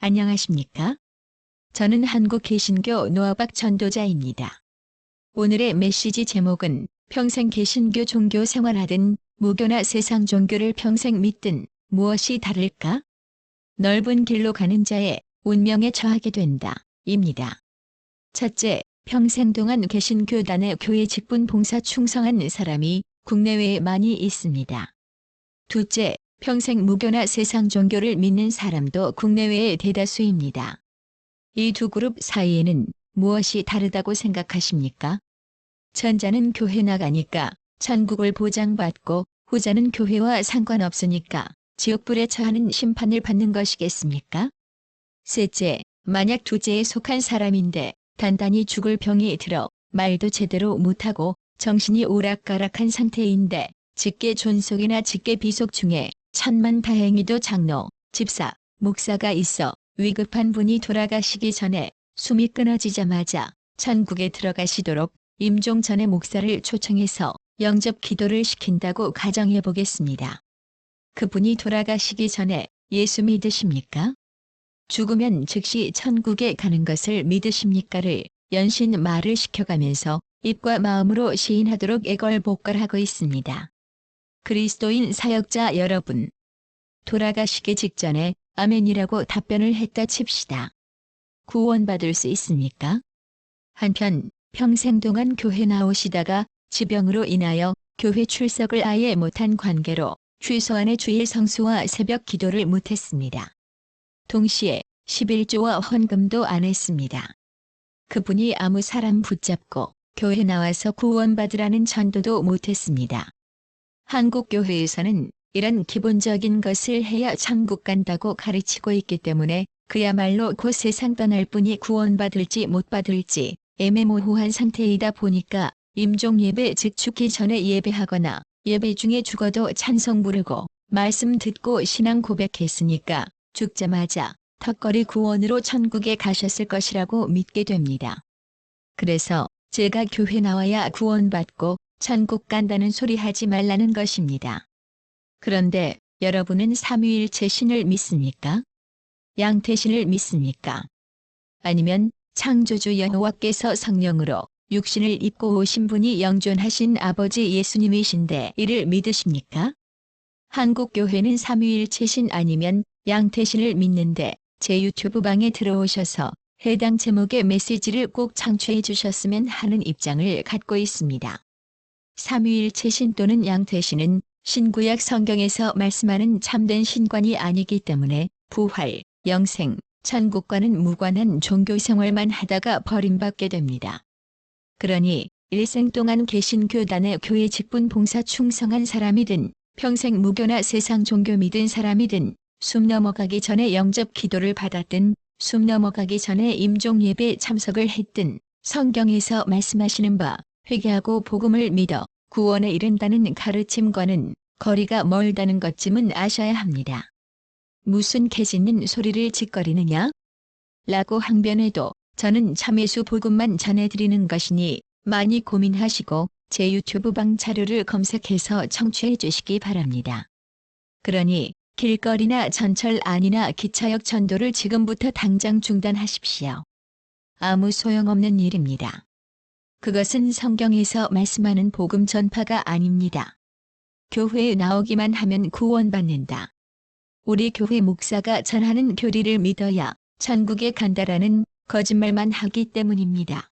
안녕하십니까? 저는 한국 개신교 노아박 전도자입니다. 오늘의 메시지 제목은 평생 개신교 종교 생활하든 무교나 세상 종교를 평생 믿든 무엇이 다를까? 넓은 길로 가는 자의 운명에 처하게 된다. 입니다. 첫째, 평생 동안 개신교단의 교회 직분 봉사 충성한 사람이 국내외에 많이 있습니다. 둘째, 평생 무교나 세상 종교를 믿는 사람도 국내외에 대다수입니다. 이 두 그룹 사이에는 무엇이 다르다고 생각하십니까? 전자는 교회 나가니까 천국을 보장받고 후자는 교회와 상관없으니까 지옥불에 처하는 심판을 받는 것이겠습니까? 셋째, 만약 두째에 속한 사람인데 단단히 죽을 병이 들어 말도 제대로 못하고 정신이 오락가락한 상태인데 직계 존속이나 직계 비속 중에 천만다행히도 장로, 집사, 목사가 있어 위급한 분이 돌아가시기 전에 숨이 끊어지자마자 천국에 들어가시도록 임종 전에 목사를 초청해서 영접 기도를 시킨다고 가정해 보겠습니다. 그분이 돌아가시기 전에 예수 믿으십니까? 죽으면 즉시 천국에 가는 것을 믿으십니까를 연신 말을 시켜가면서 입과 마음으로 시인하도록 애걸복걸하고 있습니다. 그리스도인 사역자 여러분, 돌아가시기 직전에 아멘이라고 답변을 했다 칩시다. 구원받을 수 있습니까? 한편 평생 동안 교회 나오시다가 지병으로 인하여 교회 출석을 아예 못한 관계로 최소한의 주일 성수와 새벽 기도를 못했습니다. 동시에 11조와 헌금도 안 했습니다. 그분이 아무 사람 붙잡고 교회 나와서 구원받으라는 전도도 못했습니다. 한국 교회에서는 이런 기본적인 것을 해야 천국 간다고 가르치고 있기 때문에 그야말로 곧 세상 떠날 뿐이 구원받을지 못 받을지 애매모호한 상태이다 보니까 임종 예배 즉 죽기 전에 예배하거나 예배 중에 죽어도 찬송 부르고 말씀 듣고 신앙 고백했으니까 죽자마자 턱걸이 구원으로 천국에 가셨을 것이라고 믿게 됩니다. 그래서 제가 교회 나와야 구원받고 천국 간다는 소리 하지 말라는 것입니다. 그런데 여러분은 삼위일체 신을 믿습니까? 양태신을 믿습니까? 아니면 창조주 여호와께서 성령으로 육신을 입고 오신 분이 영존하신 아버지 예수님이신데 이를 믿으십니까? 한국 교회는 삼위일체신 아니면 양태신을 믿는데 제 유튜브 방에 들어오셔서 해당 제목의 메시지를 꼭 청취해 주셨으면 하는 입장을 갖고 있습니다. 삼위일체신 또는 양태신은 신구약 성경에서 말씀하는 참된 신관이 아니기 때문에 부활, 영생, 천국과는 무관한 종교생활만 하다가 버림받게 됩니다. 그러니 일생 동안 개신교단의 교회 직분 봉사 충성한 사람이든 평생 무교나 세상 종교 믿은 사람이든 숨 넘어가기 전에 영접 기도를 받았든 숨 넘어가기 전에 임종 예배 참석을 했든 성경에서 말씀하시는 바 회개하고 복음을 믿어 구원에 이른다는 가르침과는 거리가 멀다는 것쯤은 아셔야 합니다. 무슨 개짖는 소리를 짓거리느냐? 라고 항변해도 저는 참예수 복음만 전해드리는 것이니 많이 고민하시고 제 유튜브 방 자료를 검색해서 청취해 주시기 바랍니다. 그러니 길거리나 전철 안이나 기차역 전도를 지금부터 당장 중단하십시오. 아무 소용없는 일입니다. 그것은 성경에서 말씀하는 복음 전파가 아닙니다. 교회에 나오기만 하면 구원받는다. 우리 교회 목사가 전하는 교리를 믿어야 천국에 간다라는 거짓말만 하기 때문입니다.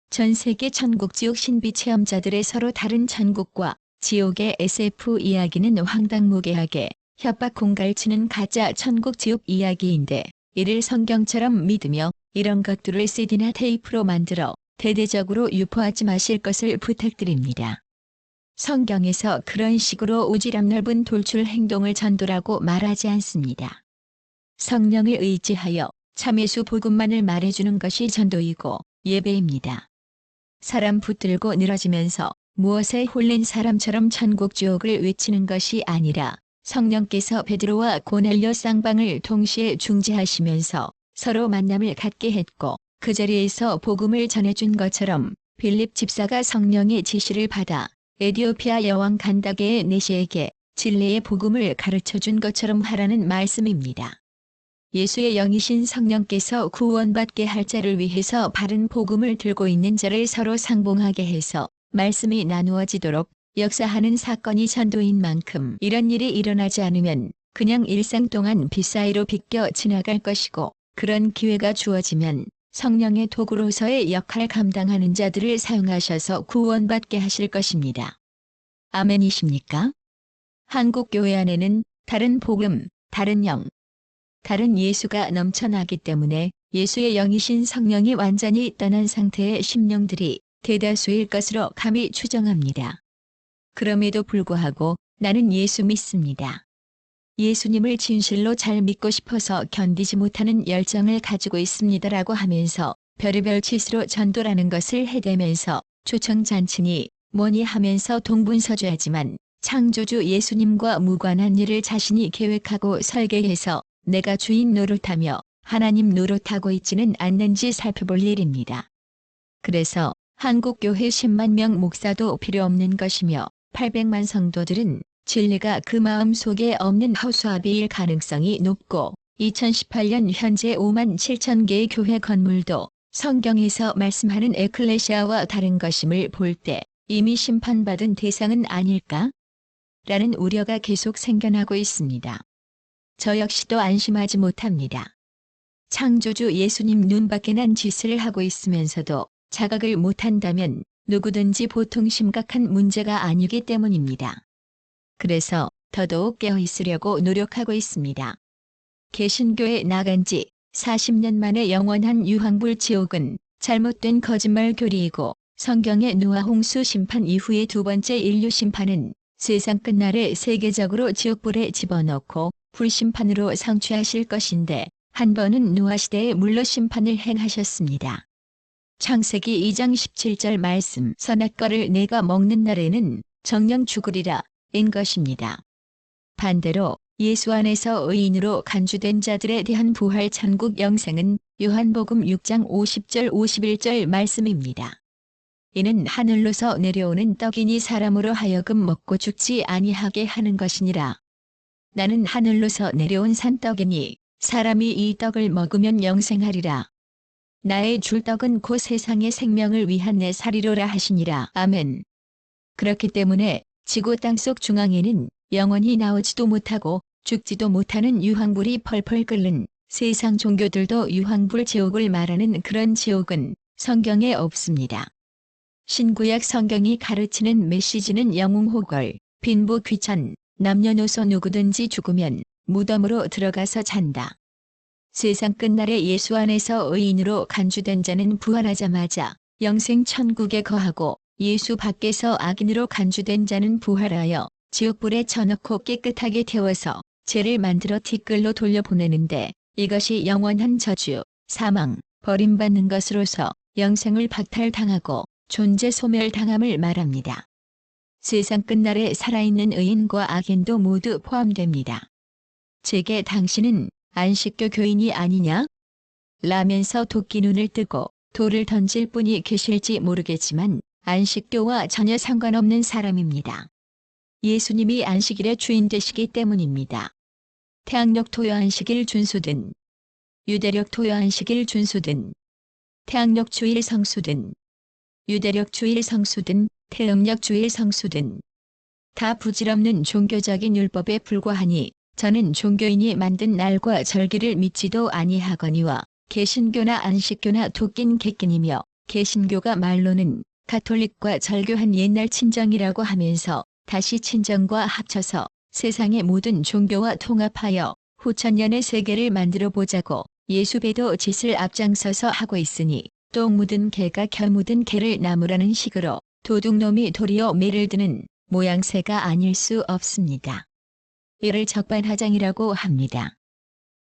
전 세계 천국 지옥 신비 체험자들의 서로 다른 천국과 지옥의 SF 이야기는 황당무계하게 협박 공갈치는 가짜 천국 지옥 이야기인데 이를 성경처럼 믿으며 이런 것들을 CD나 테이프로 만들어 대대적으로 유포하지 마실 것을 부탁드립니다. 성경에서 그런 식으로 오지랖 넓은 돌출 행동을 전도라고 말하지 않습니다. 성령을 의지하여 참예수 복음만을 말해주는 것이 전도이고 예배입니다. 사람 붙들고 늘어지면서 무엇에 홀린 사람처럼 천국 지옥을 외치는 것이 아니라 성령께서 베드로와 고넬료 쌍방을 동시에 중재하시면서 서로 만남을 갖게 했고 그 자리에서 복음을 전해준 것처럼 빌립 집사가 성령의 지시를 받아 에디오피아 여왕 간다게의 내시에게 진리의 복음을 가르쳐준 것처럼 하라는 말씀입니다. 예수의 영이신 성령께서 구원받게 할 자를 위해서 바른 복음을 들고 있는 자를 서로 상봉하게 해서 말씀이 나누어지도록 역사하는 사건이 전도인 만큼 이런 일이 일어나지 않으면 그냥 일상 동안 빗사이로 비껴 지나갈 것이고, 그런 기회가 주어지면 성령의 도구로서의 역할 감당하는 자들을 사용하셔서 구원받게 하실 것입니다. 아멘이십니까? 한국 교회 안에는 다른 복음, 다른 영, 다른 예수가 넘쳐나기 때문에 예수의 영이신 성령이 완전히 떠난 상태의 심령들이 대다수일 것으로 감히 추정합니다. 그럼에도 불구하고 나는 예수 믿습니다. 예수님을 진실로 잘 믿고 싶어서 견디지 못하는 열정을 가지고 있습니다라고 하면서 별의별 짓으로 전도라는 것을 해대면서 초청잔치니 뭐니 하면서 동분서주하지만 창조주 예수님과 무관한 일을 자신이 계획하고 설계해서 내가 주인 노릇하며 하나님 노릇하고 있지는 않는지 살펴볼 일입니다. 그래서 한국교회 10만 명 목사도 필요 없는 것이며 800만 성도들은 진리가 그 마음 속에 없는 허수아비일 가능성이 높고, 2018년 현재 5만 7천 개의 교회 건물도 성경에서 말씀하는 에클레시아와 다른 것임을 볼 때 이미 심판받은 대상은 아닐까? 라는 우려가 계속 생겨나고 있습니다. 저 역시도 안심하지 못합니다. 창조주 예수님 눈밖에 난 짓을 하고 있으면서도 자각을 못한다면 누구든지 보통 심각한 문제가 아니기 때문입니다. 그래서 더더욱 깨어있으려고 노력하고 있습니다. 개신교에 나간 지 40년 만에 영원한 유황불 지옥은 잘못된 거짓말 교리이고, 성경의 노아 홍수 심판 이후의 두 번째 인류 심판은 세상 끝날에 세계적으로 지옥불에 집어넣고 불심판으로 성취하실 것인데, 한 번은 노아 시대에 물로 심판을 행하셨습니다. 창세기 2장 17절 말씀, 선악 과를 내가 먹는 날에는 정녕 죽으리라 인 것입니다. 반대로 예수 안에서 의인으로 간주된 자들에 대한 부활 천국 영생은 요한복음 6장 50절 51절 말씀입니다. 이는 하늘로서 내려오는 떡이니 사람으로 하여금 먹고 죽지 아니하게 하는 것이니라. 나는 하늘로서 내려온 산떡이니 사람이 이 떡을 먹으면 영생하리라. 나의 줄 떡은 곧 세상의 생명을 위한 내 살이로라 하시니라. 아멘. 그렇기 때문에 지구 땅속 중앙에는 영원히 나오지도 못하고 죽지도 못하는 유황불이 펄펄 끓는 세상 종교들도 유황불 지옥을 말하는 그런 지옥은 성경에 없습니다. 신구약 성경이 가르치는 메시지는 영웅호걸, 빈부 귀천, 남녀노소 누구든지 죽으면 무덤으로 들어가서 잔다. 세상 끝날에 예수 안에서 의인으로 간주된 자는 부활하자마자 영생 천국에 거하고, 예수 밖에서 악인으로 간주된 자는 부활하여 지옥불에 쳐넣고 깨끗하게 태워서 죄를 만들어 티끌로 돌려보내는데, 이것이 영원한 저주, 사망, 버림받는 것으로서 영생을 박탈당하고 존재 소멸당함을 말합니다. 세상 끝날에 살아있는 의인과 악인도 모두 포함됩니다. 제게 당신은 안식교 교인이 아니냐? 라면서 도끼 눈을 뜨고 돌을 던질 분이 계실지 모르겠지만 안식교와 전혀 상관없는 사람입니다. 예수님이 안식일의 주인 되시기 때문입니다. 태양력 토요 안식일 준수든, 유대력 토요 안식일 준수든, 태양력 주일 성수든, 유대력 주일 성수든, 태음력 주일 성수든 다 부질없는 종교적인 율법에 불과하니 저는 종교인이 만든 날과 절기를 믿지도 아니하거니와 개신교나 안식교나 도낀 객긴이며, 개신교가 말로는 가톨릭과 절교한 옛날 친정이라고 하면서 다시 친정과 합쳐서 세상의 모든 종교와 통합하여 후천년의 세계를 만들어 보자고 예수배도 짓을 앞장서서 하고 있으니, 똥 묻은 개가 겨 묻은 개를 나무라는 식으로 도둑놈이 도리어 매를 드는 모양새가 아닐 수 없습니다. 이를 적반하장이라고 합니다.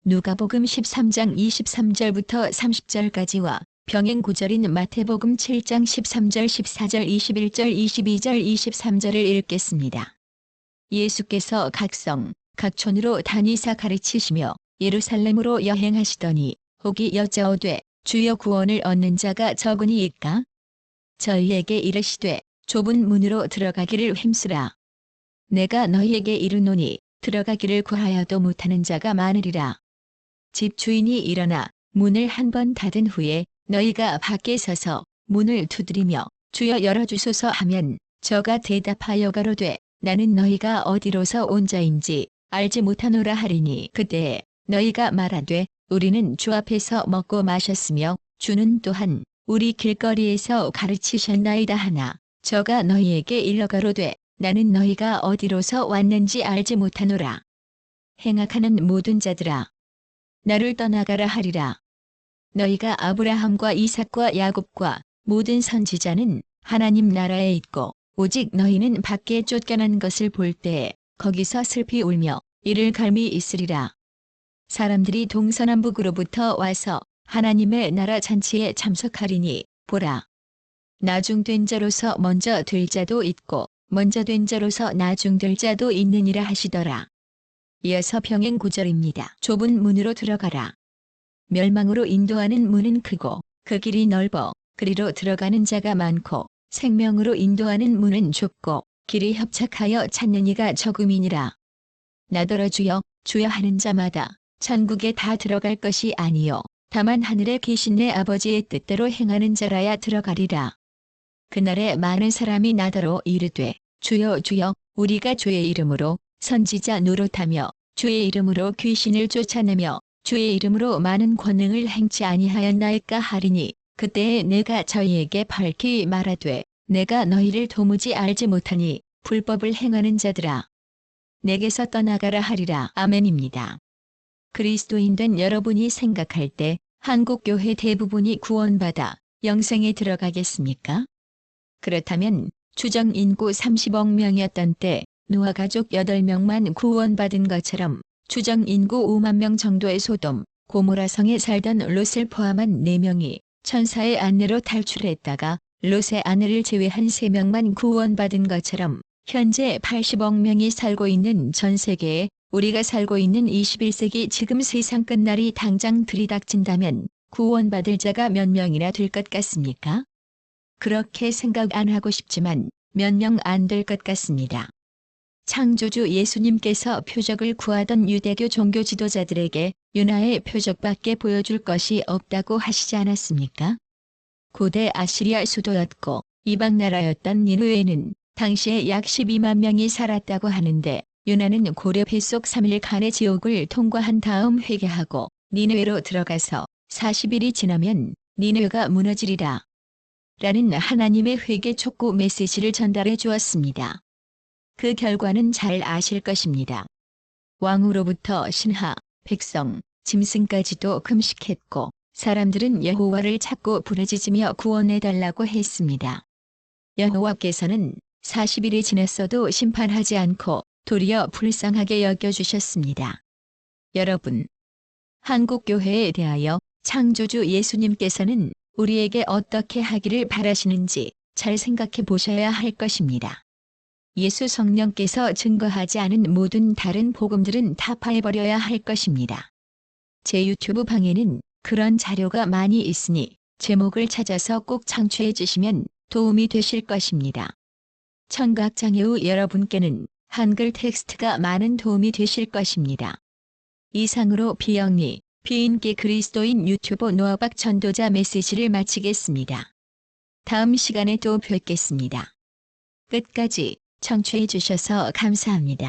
누가복음 13장 23절부터 30절까지와 병행 구절인 마태복음 7장 13절 14절 21절 22절 23절을 읽겠습니다. 예수께서 각 성, 각 촌으로 다니사 가르치시며 예루살렘으로 여행하시더니 혹이 여짜오되 주여 구원을 얻는 자가 적으니이까? 저희에게 이르시되 좁은 문으로 들어가기를 힘쓰라. 내가 너희에게 이르노니 들어가기를 구하여도 못하는 자가 많으리라. 집 주인이 일어나 문을 한 번 닫은 후에 너희가 밖에 서서 문을 두드리며 주여 열어주소서 하면 저가 대답하여 가로되 나는 너희가 어디로서 온 자인지 알지 못하노라 하리니 그때에 너희가 말하되 우리는 주 앞에서 먹고 마셨으며 주는 또한 우리 길거리에서 가르치셨나이다 하나 저가 너희에게 일러 가로되 나는 너희가 어디로서 왔는지 알지 못하노라. 행악하는 모든 자들아 나를 떠나가라 하리라. 너희가 아브라함과 이삭과 야곱과 모든 선지자는 하나님 나라에 있고 오직 너희는 밖에 쫓겨난 것을 볼 때에 거기서 슬피 울며 이를 갈미 있으리라. 사람들이 동서남북으로부터 와서 하나님의 나라 잔치에 참석하리니 보라. 나중된 자로서 먼저 될 자도 있고 먼저 된 자로서 나중될 자도 있느니라 하시더라. 이어서 병행 9절입니다. 좁은 문으로 들어가라. 멸망으로 인도하는 문은 크고 그 길이 넓어 그리로 들어가는 자가 많고 생명으로 인도하는 문은 좁고 길이 협착하여 찾는 이가 적음이니라. 나더러 주여 주여 하는 자마다 천국에 다 들어갈 것이 아니요 다만 하늘에 계신 내 아버지의 뜻대로 행하는 자라야 들어가리라. 그날에 많은 사람이 나더러 이르되 주여 주여 우리가 주의 이름으로 선지자 노릇하며 주의 이름으로 귀신을 쫓아내며 주의 이름으로 많은 권능을 행치 아니하였나이까 하리니 그때에 내가 저희에게 밝히 말하되 내가 너희를 도무지 알지 못하니 불법을 행하는 자들아 내게서 떠나가라 하리라. 아멘입니다. 그리스도인 된 여러분이 생각할 때 한국 교회 대부분이 구원받아 영생에 들어가겠습니까? 그렇다면 추정 인구 30억 명이었던 때 노아 가족 8명만 구원받은 것처럼 추정 인구 5만 명 정도의 소돔, 고모라 성에 살던 롯을 포함한 4명이 천사의 안내로 탈출했다가 롯의 아내를 제외한 3명만 구원받은 것처럼 현재 80억 명이 살고 있는 전 세계에 우리가 살고 있는 21세기 지금 세상 끝날이 당장 들이닥친다면 구원받을 자가 몇 명이나 될 것 같습니까? 그렇게 생각 안 하고 싶지만 몇 명 안 될 것 같습니다. 창조주 예수님께서 표적을 구하던 유대교 종교 지도자들에게 요나의 표적밖에 보여줄 것이 없다고 하시지 않았습니까? 고대 아시리아 수도였고 이방 나라였던 니느웨는 당시에 약 12만 명이 살았다고 하는데 요나는 고려 뱃속 3일간의 지옥을 통과한 다음 회개하고 니느웨로 들어가서 40일이 지나면 니느웨가 무너지리라. 라는 하나님의 회개 촉구 메시지를 전달해 주었습니다. 그 결과는 잘 아실 것입니다. 왕으로부터 신하, 백성, 짐승까지도 금식했고 사람들은 여호와를 찾고 부르짖으며 구원해달라고 했습니다. 여호와께서는 40일이 지났어도 심판하지 않고 도리어 불쌍하게 여겨주셨습니다. 여러분, 한국교회에 대하여 창조주 예수님께서는 우리에게 어떻게 하기를 바라시는지 잘 생각해 보셔야 할 것입니다. 예수 성령께서 증거하지 않은 모든 다른 복음들은 타파해버려야 할 것입니다. 제 유튜브 방에는 그런 자료가 많이 있으니 제목을 찾아서 꼭 청취해 주시면 도움이 되실 것입니다. 청각장애우 여러분께는 한글 텍스트가 많은 도움이 되실 것입니다. 이상으로 비영리, 비인기 그리스도인 유튜버 노아박 전도자 메시지를 마치겠습니다. 다음 시간에 또 뵙겠습니다. 끝까지 청취해 주셔서 감사합니다.